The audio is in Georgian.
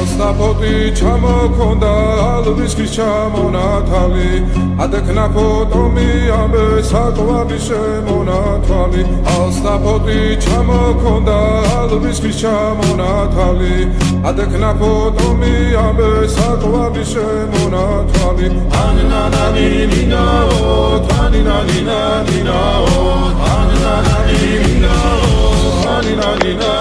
Alstapoti ჩამოქონდა ალვისის ჩამონათალი ადექნა ფოტომი ამბე საკვარი შემონათვალი Alstapoti ჩამოქონდა ალვისის ჩამონათალი ადექნა ფოტომი ამბე საკვარი შემონათვალი ანანანინინაო თანინანინანინაო ანანანინინაო თანინანინაო